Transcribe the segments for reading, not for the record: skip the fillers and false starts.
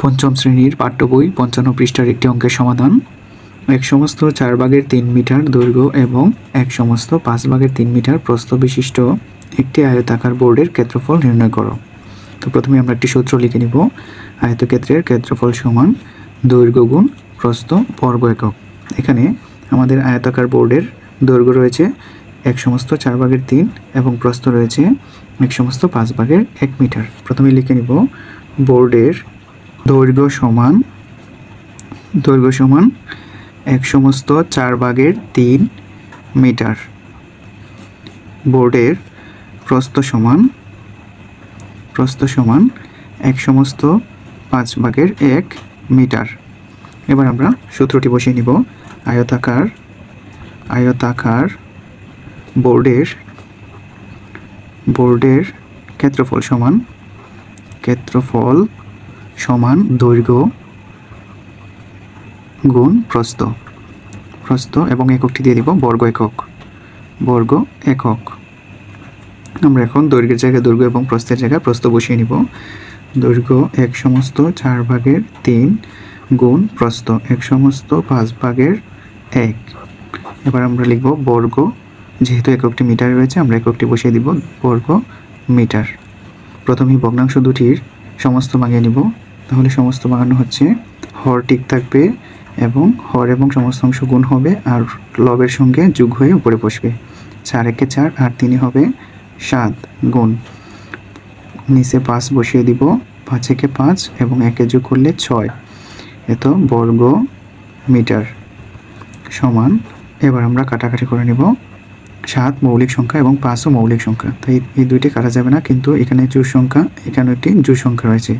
পঞ্চম শ্রেণীর পাঠ্য বই 55 পৃষ্ঠার একটি অঙ্কের সমাধান। এক সমস্ত 4 ভাগের 3 মিটার দৈর্ঘ্য এবং এক সমস্ত 5 ভাগের 3 মিটার প্রস্থ বিশিষ্ট একটি আয়তাকার বোর্ডের ক্ষেত্রফল নির্ণয় করো। তো প্রথমে আমরা একটি সূত্র লিখে নিব। আয়তক্ষেত্রের ক্ষেত্রফল সমান দৈর্ঘ্য গুণ প্রস্থ বর্গ একক। এখানে আমাদের আয়তাকার বোর্ডের দৈর্ঘ্য রয়েছে এক সমস্ত 4 ভাগের 3 এবং প্রস্থ রয়েছে এক সমস্ত 5 ভাগের 1 মিটার। প্রথমে লিখে নিব বোর্ডের দৈর্ঘ্য সমান এক সমস্ত 4 ভাগের 3 মিটার। বোর্ডের প্রস্থ সমান এক সমস্ত 5 ভাগের 1 মিটার। এবার আমরা সূত্রটি বসিয়ে নিব। আয়তাকার বোর্ডের ক্ষেত্রফল সমান দৈর্ঘ্য গুণ প্রস্থ এবং এককটি দিয়ে দিব বর্গ একক। আমরা এখন দৈর্ঘ্যের জায়গায় দৈর্ঘ্য এবং প্রস্থের জায়গায় প্রস্থ বসিয়ে নিব। দৈর্ঘ্য এক সমস্ত 4 ভাগের 3 গুণ প্রস্থ এক সমস্ত 5 ভাগের 1। এবার আমরা লিখব বর্গ, যেহেতু এককটি মিটারে রয়েছে আমরা এককটি বসিয়ে দিব বর্গ মিটার। প্রথমেই ভগ্নাংশ দুটির সমস্ত ভাঙিয়ে নিব। তাহলে সমস্ত ভাঙানো হচ্ছে হর ঠিক থাকবে এবং হর এবং সমস্ত অংশ গুণ হবে আর লবের সঙ্গে যোগ হয়ে উপরে বসবে। 4 একে 4 আর 3 হবে 7 গুণ নিচে 5 বসিয়ে দিব। 5 একে 5 এবং একে যোগ করলে 6 এত বর্গ মিটার সমান। এবার আমরা কাটাকাটি করে নিব। 7 মৌলিক সংখ্যা এবং 5ও মৌলিক সংখ্যা, তাই এই দুইটি কাটা যাবে না, কিন্তু এখানে জোড় সংখ্যা, এখানে একটি জোড় সংখ্যা রয়েছে।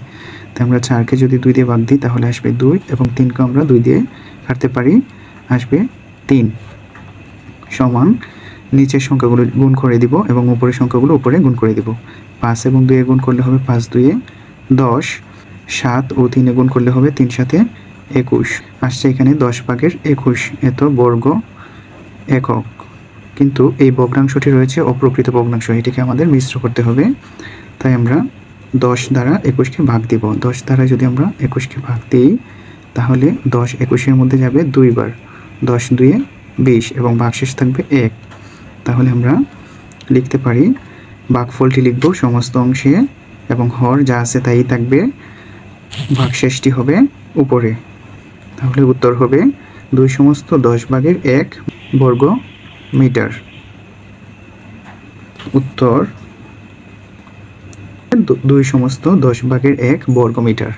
তাই আমরা 4কে যদি 2 দিয়ে ভাগ দিই তাহলে আসবে 2 এবং 3কে আমরা 2 দিয়ে কাটতে পারি, আসবে 3 সমান নিচের সংখ্যাগুলো গুণ করে দিব এবং উপরের সংখ্যাগুলো উপরে গুণ করে দিব। 5 এবং 2 গুণ করলে হবে 5 2 10, 7 ও 3 গুণ করলে হবে 3 7 21 আসছে এখানে 10 ভাগের 21 এত বর্গ একক। কিন্তু এই ভগ্নাংশটি রয়েছে অপ্রকৃত ভগ্নাংশ, এটিকে আমাদের মিশ্র করতে হবে। তাই আমরা 10 দ্বারা 21কে ভাগ দিব। 10 দ্বারা যদি আমরা 21কে ভাগ দিই তাহলে 10 21-এর মধ্যে যাবে 2 বার, 10 2 20 এবং ভাগশেষ থাকবে 1। তাহলে আমরা লিখতে পারি, ভাগফলটি লিখব সমস্ত অংশে এবং হর যা আছে তাই থাকবে, ভাগশেষটি হবে উপরে। তাহলে উত্তর হবে 2 সমস্ত 10 ভাগের 1 বর্গ মিটার। উত্তর 2 সমস্ত 10 ভাগের 1 বর্গ মিটার।